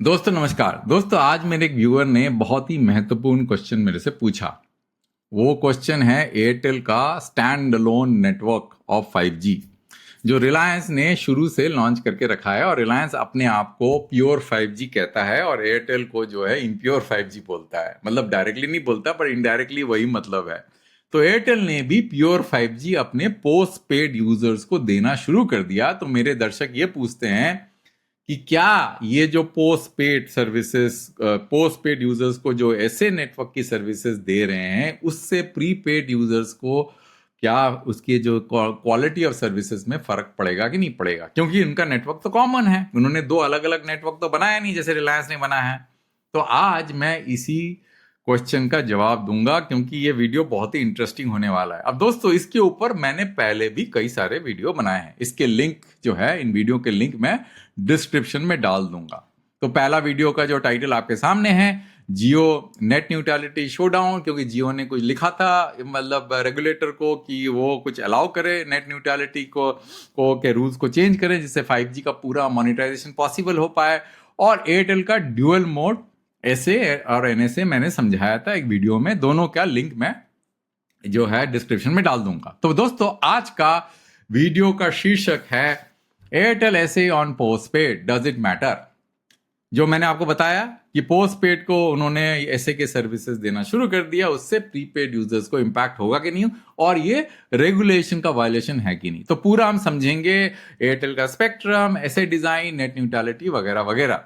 दोस्तों नमस्कार। दोस्तों आज मेरे एक व्यूअर ने बहुत ही महत्वपूर्ण क्वेश्चन मेरे से पूछा। वो क्वेश्चन है एयरटेल का stand alone network of 5G जो रिलायंस ने शुरू से लॉन्च करके रखा है। और रिलायंस अपने आप को प्योर 5G कहता है और एयरटेल को जो है इम्प्योर 5G बोलता है। मतलब डायरेक्टली नहीं बोलता पर इनडायरेक्टली वही मतलब है। तो एयरटेल ने भी प्योर 5G अपने पोस्ट पेड यूजर्स को देना शुरू कर दिया। तो मेरे दर्शक ये पूछते हैं कि क्या ये जो post paid services post paid users को जो ऐसे नेटवर्क की सर्विसेज दे रहे हैं उससे प्रीपेड यूजर्स को क्या उसकी जो क्वालिटी ऑफ सर्विसेज में फर्क पड़ेगा कि नहीं पड़ेगा, क्योंकि उनका नेटवर्क तो कॉमन है। उन्होंने दो अलग अलग नेटवर्क तो बनाया नहीं जैसे रिलायंस ने बना है। तो आज मैं इसी क्वेश्चन का जवाब दूंगा क्योंकि ये वीडियो बहुत ही इंटरेस्टिंग होने वाला है। अब दोस्तों इसके ऊपर मैंने पहले भी कई सारे वीडियो बनाए हैं। इसके लिंक जो है, इन वीडियो के लिंक मैं डिस्क्रिप्शन में डाल दूंगा। तो पहला वीडियो का जो टाइटल आपके सामने है, जियो नेट न्यूट्रलिटी शोडाउन, क्योंकि जियो ने कुछ लिखा था मतलब रेगुलेटर को कि वो कुछ अलाउ करे नेट न्यूट्रलिटी को के रूल्स को चेंज करें जिससे 5G का पूरा मोनेटाइजेशन पॉसिबल हो पाए। और एयरटेल का ड्यूअल मोड ऐसे और एनएसए मैंने समझाया था एक वीडियो में, दोनों का लिंक मैं जो है डिस्क्रिप्शन में डाल दूंगा। तो दोस्तों आज का वीडियो का शीर्षक है Airtel SA on postpaid, does it matter. जो मैंने आपको बताया कि पोस्ट पेड को उन्होंने ऐसे के सर्विसेज देना शुरू कर दिया, उससे प्रीपेड यूजर्स को इंपैक्ट होगा कि नहीं और ये रेगुलेशन का वायलेशन है कि नहीं। तो पूरा हम समझेंगे एयरटेल का स्पेक्ट्रम, ऐसे डिजाइन, नेट न्यूट्रलिटी वगैरह वगैरह।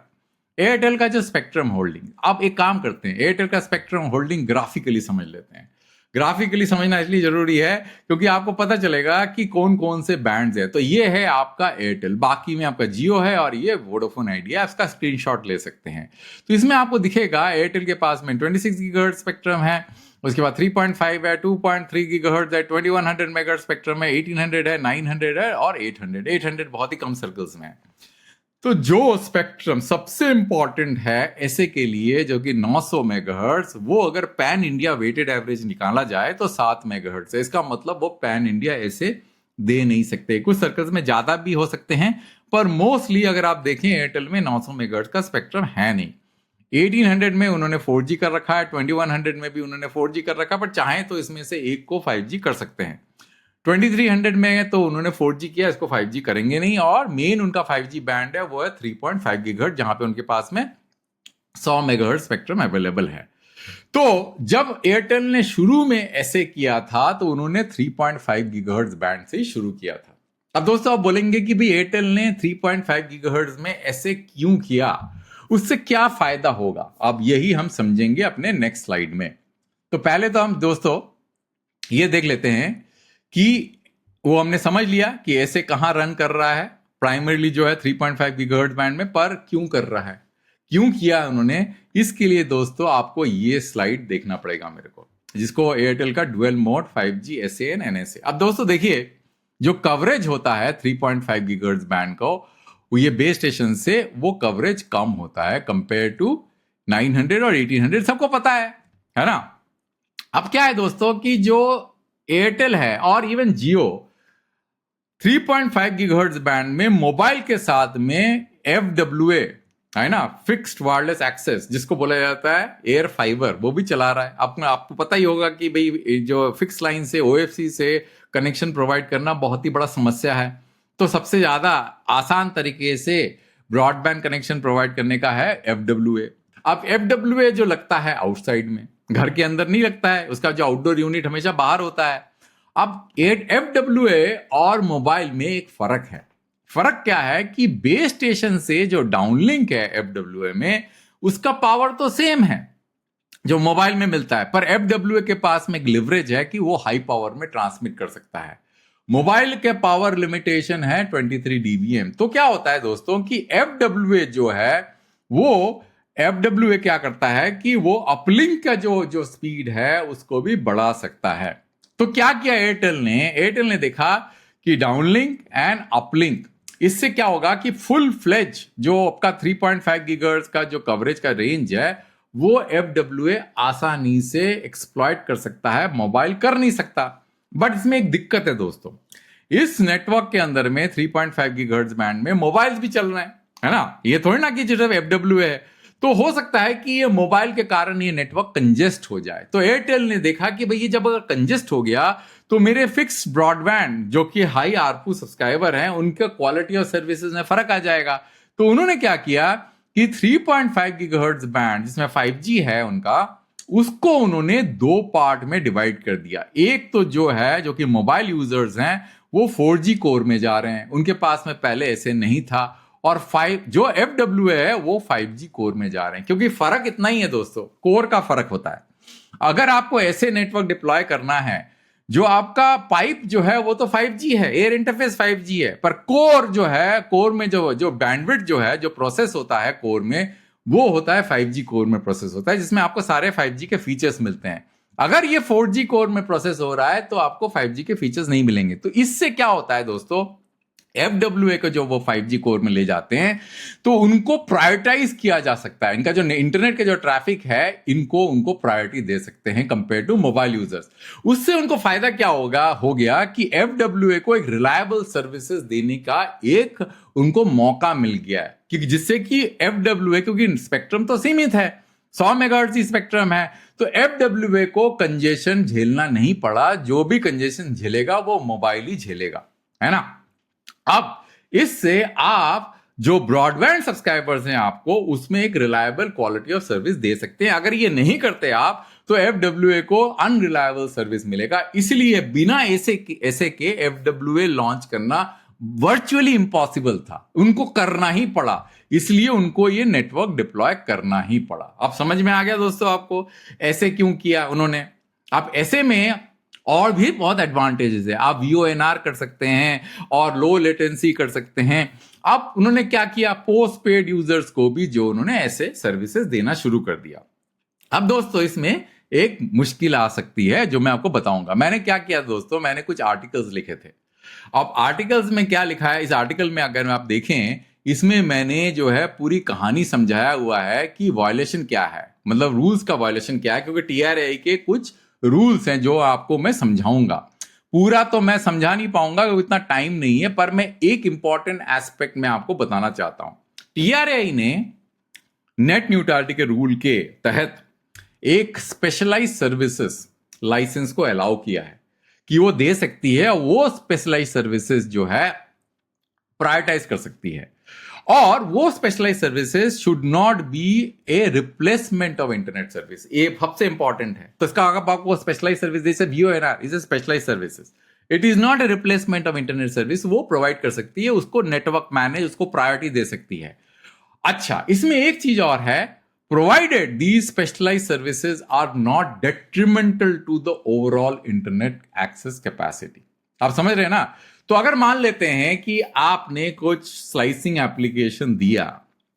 एयरटेल का जो स्पेक्ट्रम होल्डिंग, आप एक काम करते हैं एयरटेल का स्पेक्ट्रम होल्डिंग ग्राफिकली समझ लेते हैं। ग्राफिकली समझना इसलिए जरूरी है क्योंकि आपको पता चलेगा कि कौन कौन से बैंड्स है। तो ये है आपका एयरटेल, बाकी में आपका जियो है और ये वोडाफोन आइडिया, इसका स्क्रीनशॉट ले सकते हैं। तो इसमें आपको दिखेगा एयरटेल के पास में 26 गीगाहर्ट्ज स्पेक्ट्रम है, उसके बाद 3.5 है, 2.3 गीगाहर्ट्ज है, 2100 मेगाहर्ट्ज स्पेक्ट्रम है, 1800 है, 900 है और 800 बहुत ही कम सर्कल्स में है। तो जो स्पेक्ट्रम सबसे इंपॉर्टेंट है ऐसे के लिए जो कि 900 मेगाहर्ट्ज, वो अगर पैन इंडिया वेटेड एवरेज निकाला जाए तो 7 मेगाहर्ट्ज है। इसका मतलब वो पैन इंडिया ऐसे दे नहीं सकते। कुछ सर्कल्स में ज्यादा भी हो सकते हैं पर मोस्टली अगर आप देखें एयरटेल में 900 मेगाहर्ट्ज का स्पेक्ट्रम है नहीं। 1800 में उन्होंने 4G कर रखा है, 2100 में भी उन्होंने 4G कर रखा है, पर चाहें तो इसमें से एक को 5G कर सकते हैं। 2300 में तो उन्होंने 4G किया, इसको 5G करेंगे नहीं। और मेन उनका 5G बैंड है वो है 3.5 गीगाहर्ट्ज, जहां पे उनके पास में 100 मेगाहर्ट्ज स्पेक्ट्रम अवेलेबल है। तो जब एयरटेल ने शुरू में ऐसे किया था तो उन्होंने 3.5 गीगाहर्ट्ज बैंड से ही शुरू किया था। अब दोस्तों आप बोलेंगे कि भाई एयरटेल ने 3.5 गीगाहर्ट्ज में ऐसे क्यों किया, उससे क्या फायदा होगा, अब यही हम समझेंगे अपने नेक्स्ट स्लाइड में। तो पहले तो हम दोस्तों ये देख लेते हैं कि वो हमने समझ लिया कि ऐसे कहां रन कर रहा है, प्राइमरीली जो है 3.5 गीगाहर्ट्ज बैंड में, पर क्यों कर रहा है, क्यों किया उन्होंने। इसके लिए दोस्तों आपको ये स्लाइड देखना पड़ेगा मेरे को, जिसको एयरटेल का dual mode 5G SA and NSA. अब दोस्तों देखिए जो कवरेज होता है 3.5 गीगाहर्ट्ज बैंड को, वो ये बेस स्टेशन से वो कवरेज कम होता है कंपेयर टू 900 और 1800, सबको पता है ना। अब क्या है दोस्तों कि जो एयरटेल है और इवन जियो 3.5 गीगाहर्ट्ज बैंड में मोबाइल के साथ में FWA है ना, फिक्स्ड वायरलेस एक्सेस, जिसको बोला जाता है एयर फाइबर, वो भी चला रहा है। आपको पता ही होगा कि भाई जो फिक्स लाइन से OFC से कनेक्शन प्रोवाइड करना बहुत ही बड़ा समस्या है। तो सबसे ज्यादा आसान तरीके से ब्रॉडबैंड कनेक्शन प्रोवाइड करने का है FWA। अब FWA जो लगता है आउटसाइड में, घर के अंदर नहीं लगता है, उसका जो आउटडोर यूनिट हमेशा बाहर होता है। अब FWA और मोबाइल में एक फर्क है। फर्क क्या है कि बेस स्टेशन से जो डाउनलिंक है FWA में, उसका पावर तो सेम है जो मोबाइल में मिलता है, पर FWA के पास में एक लिवरेज है कि वो हाई पावर में ट्रांसमिट कर सकता है। मोबाइल के पावर लिमिटेशन है 23 dBm। तो क्या होता है दोस्तों कि FWA जो है वो FWA क्या करता है कि वो अपलिंक का जो स्पीड है उसको भी बढ़ा सकता है। तो क्या किया एयरटेल ने देखा कि डाउनलिंक एंड अपलिंक, इससे क्या होगा कि फुल फ्लेज जो आपका 3.5 गीगाहर्ट्ज का जो कवरेज का रेंज है वो FWA आसानी से एक्सप्लॉइट कर सकता है, मोबाइल कर नहीं सकता। बट इसमें एक दिक्कत है दोस्तों, इस नेटवर्क के अंदर में 3.5 गीगाहर्ट्ज बैंड में मोबाइल्स भी चल रहे हैं, है ना। ये थोड़ी ना कि सिर्फ FWA है। तो हो सकता है कि ये मोबाइल के कारण ये नेटवर्क कंजेस्ट हो जाए। तो एयरटेल ने देखा कि भाई ये जब अगर कंजेस्ट हो गया तो मेरे फिक्स ब्रॉडबैंड जो कि हाई आरपू सब्सक्राइबर हैं उनका क्वालिटी और सर्विसेज में फर्क आ जाएगा। तो उन्होंने क्या किया कि 3.5 गीगाहर्ट्ज बैंड जिसमें 5G है उनका, उसको उन्होंने दो पार्ट में डिवाइड कर दिया। एक तो जो है जो कि मोबाइल यूजर्स हैं वो 4G कोर में जा रहे हैं, उनके पास में पहले ऐसे नहीं था। और 5 जो FWA है वो 5G कोर में जा रहे हैं, क्योंकि फर्क इतना ही है दोस्तों, कोर का फर्क होता है। अगर आपको ऐसे नेटवर्क डिप्लॉय करना है जो आपका पाइप जो है वो तो 5G है, एयर इंटरफेस 5G है, पर कोर जो है, कोर में जो बैंडविड्थ जो है, जो प्रोसेस होता है कोर में, वो होता है 5G कोर में प्रोसेस होता है, जिसमें आपको सारे 5G के फीचर्स मिलते हैं। अगर ये 4G कोर में प्रोसेस हो रहा है तो आपको 5G के फीचर्स नहीं मिलेंगे। तो इससे क्या होता है दोस्तों, FWA को जो वो 5G कोर में ले जाते हैं तो उनको प्रायोरिटाइज किया जा सकता है। इनका जो इंटरनेट का जो ट्रैफिक है उनको प्रायोरिटी दे सकते हैं कंपेयर टू मोबाइल यूजर्स। उससे उनको फायदा क्या हो गया कि FWA को एक रिलायबल सर्विसेज देने का एक उनको मौका मिल गया है, क्योंकि जिससे कि FWA, क्योंकि स्पेक्ट्रम तो सीमित है, 100 मेगाहर्ट्ज की स्पेक्ट्रम है, तो FWA को कंजेशन झेलना नहीं पड़ा। जो भी कंजेशन झेलेगा वो मोबाइल ही झेलेगा, है ना। अब इससे आप जो ब्रॉडबैंड सब्सक्राइबर्स हैं आपको उसमें एक रिलायबल क्वालिटी ऑफ सर्विस दे सकते हैं। अगर ये नहीं करते आप तो FWA को अनरिलायबल सर्विस मिलेगा। इसलिए बिना ऐसे के FWA लॉन्च करना वर्चुअली इम्पॉसिबल था, उनको करना ही पड़ा, इसलिए उनको ये नेटवर्क डिप्लॉय करना ही पड़ा। अब समझ में आ गया दोस्तों आपको ऐसे क्यों किया उन्होंने। अब ऐसे में और भी बहुत एडवांटेजेस है, आप VoNR कर सकते हैं और लो लेटेंसी कर सकते हैं। अब उन्होंने क्या किया, पोस्ट पेड यूजर्स को भी जो उन्होंने ऐसे सर्विसेज देना शुरू कर दिया। अब दोस्तों इसमें एक मुश्किल आ सकती है जो मैं आपको बताऊंगा। मैंने क्या किया दोस्तों, मैंने कुछ आर्टिकल्स लिखे थे। अब आर्टिकल्स में क्या लिखा है, इस आर्टिकल में अगर आप देखें, इसमें मैंने जो है पूरी कहानी समझाया हुआ है कि वायलेशन क्या है, मतलब रूल्स का वायलेशन क्या है, क्योंकि TRAI के कुछ रूल्स हैं जो आपको मैं समझाऊंगा। पूरा तो मैं समझा नहीं पाऊंगा क्योंकि इतना टाइम नहीं है, पर मैं एक इंपॉर्टेंट एस्पेक्ट में आपको बताना चाहता हूं। TRAI ने नेट न्यूट्रलिटी के रूल के तहत एक स्पेशलाइज सर्विसेज लाइसेंस को अलाउ किया है कि वो दे सकती है, वो स्पेशलाइज सर्विसेज जो है प्रायोरिटाइज कर सकती है, और वो specialise services should not be a replacement of internet service. ये सबसे इंपॉर्टेंट है। तो इसका अगर आपको स्पेशलाइज सर्विस जैसे VoNR is a specialise services, it is not a replacement of internet service, वो प्रोवाइड कर सकती है, उसको नेटवर्क मैनेज, उसको प्रायोरिटी दे सकती है। अच्छा, इसमें एक चीज और है, provided these specialise services are not detrimental to the overall internet access capacity. आप समझ रहे हैं ना। तो अगर मान लेते हैं कि आपने कुछ स्लाइसिंग एप्लीकेशन दिया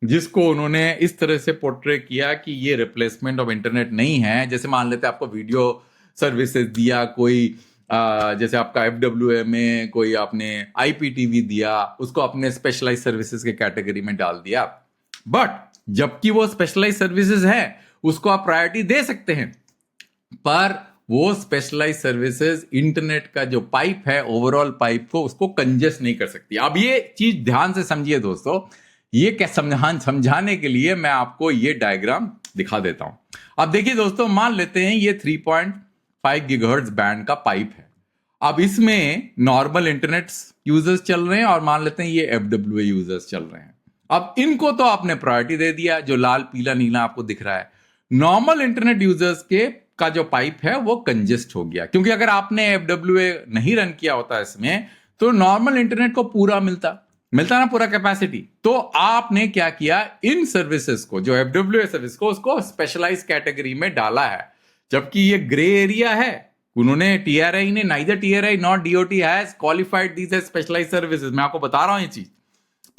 जिसको उन्होंने इस तरह से पोर्ट्रे किया कि ये रिप्लेसमेंट ऑफ इंटरनेट नहीं है, जैसे मान लेते हैं आपको वीडियो सर्विसेज दिया कोई, जैसे आपका FWA में कोई आपने IPTV दिया, उसको अपने स्पेशलाइज सर्विसेज के कैटेगरी में डाल दिया, बट जबकि वो स्पेशलाइज सर्विसेज है उसको आप प्रायोरिटी दे सकते हैं, पर वो स्पेशलाइज सर्विसेज इंटरनेट का जो पाइप है, ओवरऑल पाइप को, उसको कंजेस्ट नहीं कर सकती। अब ये चीज ध्यान से समझिए दोस्तों, ये क्या समझाने के लिए मैं आपको ये डायग्राम दिखा देता हूं। अब देखिए दोस्तों, मान लेते हैं ये 3.5 गीगाहर्ट्ज बैंड का पाइप है। अब इसमें नॉर्मल इंटरनेट यूजर्स चल रहे हैं और मान लेते हैं ये FWA यूजर्स चल रहे हैं। अब इनको तो आपने प्रायोरिटी दे दिया, जो लाल पीला नीला आपको दिख रहा है। नॉर्मल इंटरनेट यूजर्स का जो पाइप है वो कंजेस्ट हो गया, क्योंकि अगर आपने FWA नहीं रन किया होता इसमें तो नॉर्मल इंटरनेट को पूरा मिलता ना पूरा कैपेसिटी। तो आपने क्या किया, इन सर्विसेज को, जो FWA सर्विस को, उसको स्पेशलाइज कैटेगरी में डाला है, जबकि ये ग्रे एरिया है। उन्होंने TRAI ने, neither TRAI not DOT has qualified these as specialise services, मैं आपको बता रहा हूं ये चीज,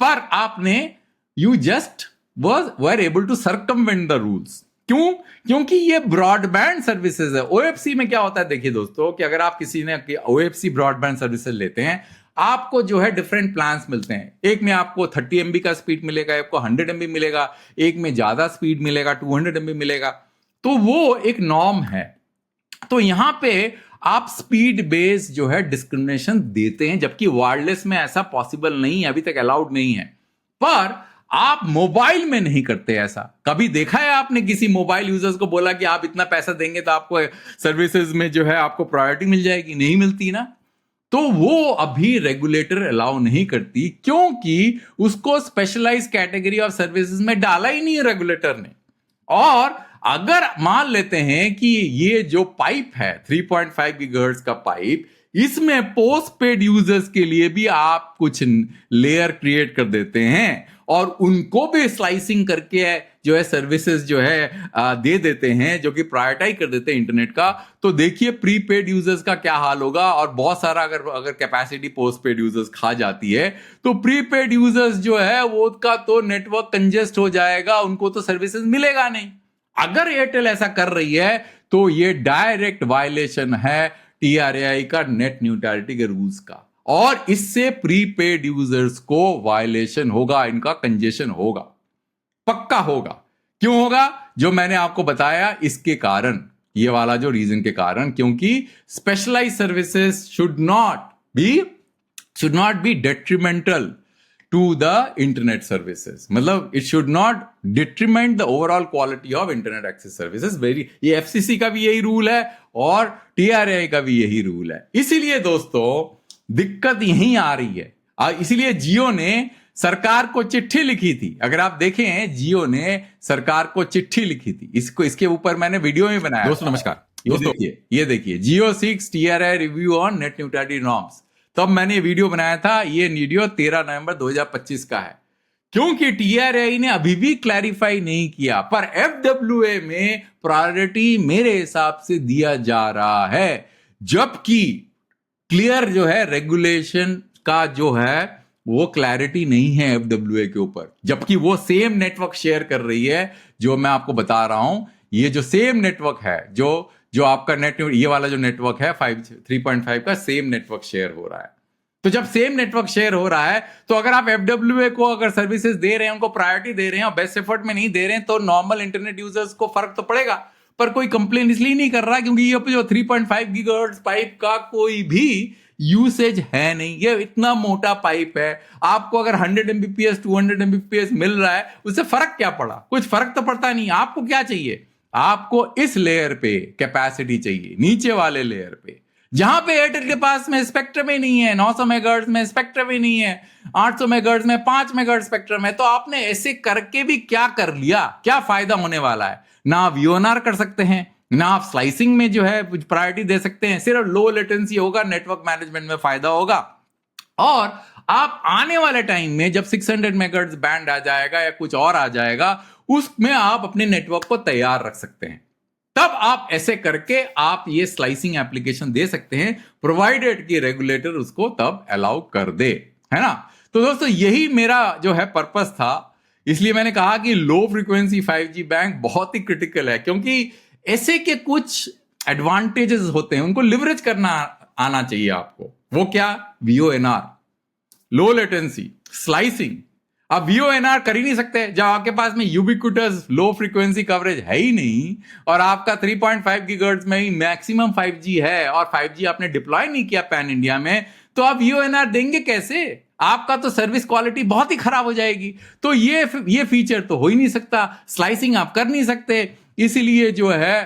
पर आपने you just were able to circumvent the rules. क्यों? क्योंकि ये ब्रॉडबैंड सर्विसेज है। OFC में क्या होता है, देखिए दोस्तों, कि अगर आप किसी ने OFC ब्रॉडबैंड सर्विसेज लेते हैं, आपको जो है डिफरेंट प्लान्स मिलते हैं। एक में आपको 30 MB का स्पीड मिलेगा, आपको 100 MB मिलेगा, एक में ज्यादा स्पीड मिलेगा, 200 MB मिलेगा। तो वो एक नॉर्म है। तो यहां पे आप स्पीड बेस्ड जो है डिस्क्रिमिनेशन देते हैं, जबकि वायरलेस में ऐसा पॉसिबल नहीं है, अभी तक अलाउड नहीं है। पर आप मोबाइल में नहीं करते ऐसा। कभी देखा है आपने किसी मोबाइल यूजर्स को बोला कि आप इतना पैसा देंगे तो आपको सर्विसेज में जो है आपको प्रायोरिटी मिल जाएगी? नहीं मिलती ना। तो वो अभी रेगुलेटर अलाउ नहीं करती, क्योंकि उसको स्पेशलाइज कैटेगरी ऑफ सर्विसेज में डाला ही नहीं है रेगुलेटर ने। और अगर मान लेते हैं कि ये जो पाइप है 3.5 गीगाहर्ट्ज का पाइप, इसमें पोस्ट पेड यूजर्स के लिए भी आप कुछ लेयर क्रिएट कर देते हैं और उनको भी स्लाइसिंग करके जो है सर्विसेज जो है दे देते हैं, जो कि प्रायोरिटाइज कर देते हैं इंटरनेट का, तो देखिए प्रीपेड यूजर्स का क्या हाल होगा। और बहुत सारा अगर कैपेसिटी पोस्ट पेड यूजर्स खा जाती है तो प्रीपेड यूजर्स जो है वो का तो नेटवर्क कंजेस्ट हो जाएगा, उनको तो सर्विसेज मिलेगा नहीं। अगर एयरटेल ऐसा कर रही है तो ये डायरेक्ट वायलेशन है टीआरएआई का, नेट न्यूट्रलिटी के रूल्स का, और इससे प्रीपेड यूजर्स को वायलेशन होगा, इनका कंजेशन होगा, पक्का होगा। क्यों होगा? जो मैंने आपको बताया इसके कारण, ये वाला जो रीजन के कारण, क्योंकि specialized services should not be detrimental to the internet services, मतलब it should not detriment the overall quality of internet access services। ये FCC का भी यही रूल है और TRAI का भी यही रूल है। इसीलिए दोस्तों दिक्कत यहीं आ रही है। इसीलिए जियो ने सरकार को चिट्ठी लिखी थी। अगर आप देखें, जियो ने सरकार को चिट्ठी लिखी थी, इसके ऊपर मैंने वीडियो में बनाया। दोस्तों नमस्कार, ये देखिए जियो 6 TRAI review on net neutrality norms. तब मैंने वीडियो बनाया था, ये वीडियो 13 नवंबर 2025 का है। क्योंकि टीआरआई ने अभी भी क्लैरिफाई नहीं किया, पर एफडब्ल्यूए में प्रायोरिटी मेरे हिसाब से दिया जा रहा है, जबकि क्लियर जो है रेगुलेशन का जो है वो क्लैरिटी नहीं है एफडब्ल्यूए के ऊपर, जबकि वो सेम नेटवर्क शेयर कर रही है। जो मैं आपको बता रहा हूं, ये जो सेम नेटवर्क है, जो आपका ये वाला जो नेटवर्क है 3.5 का, सेम नेटवर्क शेयर हो रहा है। तो जब सेम नेटवर्क शेयर हो रहा है, तो अगर आप एफडब्ल्यूए को अगर सर्विसेज दे रहे हैं, उनको प्रायोरिटी दे रहे हैं और बेस्ट एफर्ट में नहीं दे रहे हैं, तो नॉर्मल इंटरनेट यूजर्स को फर्क तो पड़ेगा। पर कोई कंप्लेन इसलिए नहीं कर रहा क्योंकि ये जो 3.5 गीगाहर्ट्ज पाइप का कोई भी यूसेज है नहीं। ये इतना मोटा पाइप है, आपको अगर 100 Mbps 200 Mbps मिल रहा है, उससे फर्क क्या पड़ा? कुछ फर्क तो पड़ता नहीं। आपको क्या चाहिए? आपको इस लेयर पे कैपेसिटी चाहिए, नीचे वाले लेयर पे, जहां पे एयरटेल के पास में स्पेक्ट्रम ही नहीं है, 900 मेगाहर्ट्ज में स्पेक्ट्रम ही नहीं है, 800 मेगाहर्ट्ज में 5 मेगाहर्ट्ज स्पेक्ट्रम है। तो आपने ऐसे करके भी क्या कर लिया? क्या फायदा होने वाला है? ना आप वीओएनआर कर सकते हैं, ना आप स्लाइसिंग में जो है प्रायोरिटी दे सकते हैं, सिर्फ लो लेटेंसी होगा, नेटवर्क मैनेजमेंट में फायदा होगा। और आप आने वाले टाइम में जब 600 मेगाहर्ट्ज बैंड आ जाएगा या कुछ और आ जाएगा, उसमें आप अपने नेटवर्क को तैयार रख सकते हैं। तब आप ऐसे करके आप ये स्लाइसिंग एप्लीकेशन दे सकते हैं, प्रोवाइडेड कि रेगुलेटर उसको तब अलाउ कर दे, है ना। तो दोस्तों यही मेरा जो है पर्पस था। इसलिए मैंने कहा कि लो फ्रीक्वेंसी 5G बैंक बहुत ही क्रिटिकल है, क्योंकि ऐसे के कुछ एडवांटेजेस होते हैं, उनको लिवरेज करना आना चाहिए आपको। वो क्या? VoNR, low latency, slicing. आप VoNR कर ही नहीं सकते जब आपके पास में यूबिक्विटस लो फ्रीक्वेंसी कवरेज है ही नहीं, और आपका 3.5 गीगाहर्ट्ज में ही मैक्सिमम 5G है, और 5G आपने डिप्लॉय नहीं किया पैन इंडिया में, तो आप VoNR देंगे कैसे? आपका तो सर्विस क्वालिटी बहुत ही खराब हो जाएगी। तो ये फीचर तो हो ही नहीं सकता, स्लाइसिंग आप कर नहीं सकते, इसीलिए जो है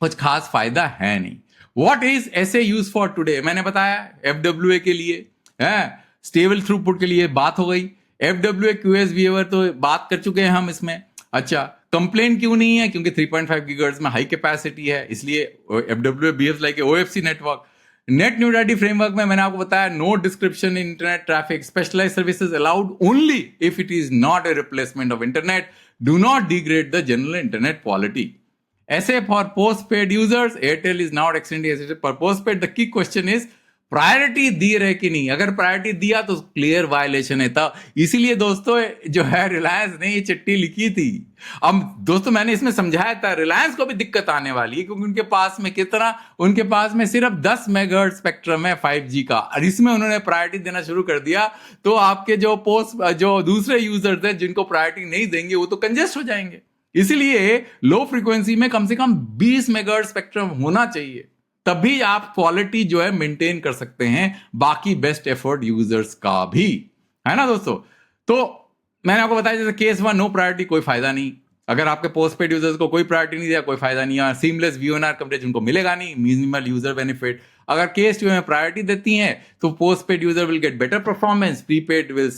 कुछ खास फायदा है नहीं। What is SA use for today? मैंने बताया एफडब्ल्यूए के लिए है, स्टेबल थ्रूपुट के लिए बात हो गई। एफडब्ल्यूए क्यूएस बिहेवियर तो बात कर चुके हैं हम इसमें। अच्छा, कंप्लेन क्यों नहीं है? क्योंकि 3.5 गीगाहर्ट्ज में हाई कैपेसिटी है, इसलिए FWA behaves like a OFC network. Net neutrality framework में मैंने आपको बताया, no description in internet traffic, specialised services allowed only if it is not a replacement of internet, do not degrade the general internet quality. ऐसे for post paid users, Airtel is not extending for post paid. The key question is priority दी रहे कि नहीं? अगर priority दिया तो clear violation है। तब इसीलिए दोस्तों जो है रिलायंस ने ये चिट्ठी लिखी थी। अब दोस्तों मैंने इसमें समझाया था रिलायंस को भी दिक्कत आने वाली है, क्योंकि उनके पास में उनके पास में सिर्फ 10 मेगाहर्ट्ज स्पेक्ट्रम है 5G का, और इसमें उन्होंने प्रायोरिटी देना शुरू कर दिया। तो आपके जो दूसरे यूजर्स हैं जिनको प्रायोरिटी नहीं देंगे, वो तो कंजेस्ट हो जाएंगे। इसीलिए लो फ्रीक्वेंसी में कम से कम 20 मेगाहर्ट्ज स्पेक्ट्रम होना चाहिए, तभी आप क्वालिटी जो है मेंटेन कर सकते हैं, बाकी बेस्ट एफर्ट यूजर्स का भी, है ना दोस्तों। तो मैंने आपको बताया जैसे केस 1 नो प्रायोरिटी, कोई फायदा नहीं। अगर आपके पोस्ट पेड यूजर्स को कोई प्रायोरिटी नहीं दिया, कोई फायदा नहीं है। सीमलेस वीओएनआर कवरेज उनको मिलेगा नहीं, मिनिमल यूजर बेनिफिट। अगर केस 2 में प्रायोरिटी देती हैं तो postpaid user will get better performance, prepaid will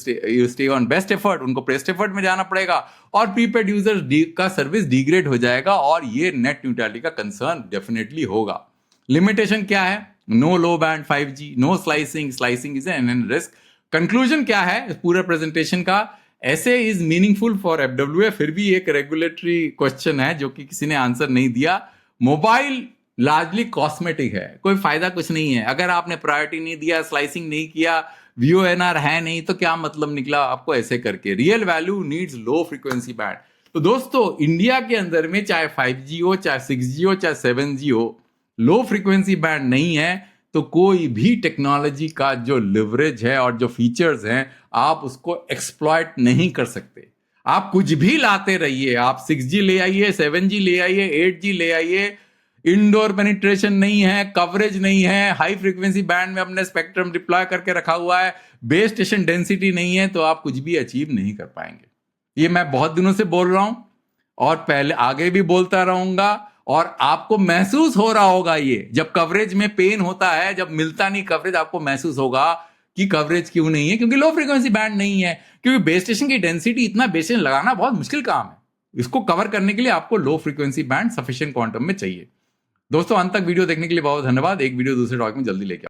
stay on best effort, उनको बेस्ट एफर्ट में जाना पड़ेगा, और प्रीपेड यूजर का सर्विस डिग्रेड हो जाएगा, और ये नेट न्यूट्रलिटी का कंसर्न डेफिनेटली होगा। लिमिटेशन क्या है? No low band 5G, no slicing, slicing is an risk. Conclusion क्या है इस पूरे प्रेजेंटेशन का? ऐसे इज मीनिंगफुल फॉर एफडब्ल्यूए। फिर भी एक रेगुलेटरी क्वेश्चन है जो कि किसी ने आंसर नहीं दिया। मोबाइल लार्जली कॉस्मेटिक है, कोई फायदा कुछ नहीं है। अगर आपने प्रायोरिटी नहीं दिया, स्लाइसिंग नहीं किया, वीओएनआर है नहीं, तो क्या मतलब निकला आपको ऐसे करके? Real value needs low frequency band. तो दोस्तों, इंडिया के अंदर में चाहे 5G हो, चाहे 6G हो, चाहे 7G हो, लो फ्रीक्वेंसी बैंड नहीं है तो कोई भी टेक्नोलॉजी का जो लिवरेज है और जो फीचर्स हैं, आप उसको एक्सप्लॉइट नहीं कर सकते। आप कुछ भी लाते रहिए, आप 6G ले आइए, 7G ले आइए, 8G ले आइए, इंडोर पेनिट्रेशन नहीं है, कवरेज नहीं है, हाई फ्रीक्वेंसी बैंड में अपने स्पेक्ट्रम डिप्लॉय करके रखा हुआ है, बेस स्टेशन डेंसिटी नहीं है, तो आप कुछ भी अचीव नहीं कर पाएंगे। ये मैं बहुत दिनों से बोल रहा हूं और पहले आगे भी बोलता रहूंगा, और आपको महसूस हो रहा होगा ये जब कवरेज में पेन होता है, जब मिलता नहीं कवरेज, आपको महसूस होगा कि कवरेज क्यों नहीं है, क्योंकि लो फ्रीक्वेंसी बैंड नहीं है, क्योंकि बेस स्टेशन की डेंसिटी, इतना बेस स्टेशन लगाना बहुत मुश्किल काम है। इसको कवर करने के लिए आपको low frequency band sufficient quantum में चाहिए। दोस्तों, अंत तक वीडियो देखने के लिए बहुत धन्यवाद। एक वीडियो दूसरे टॉपिक में जल्दी लेके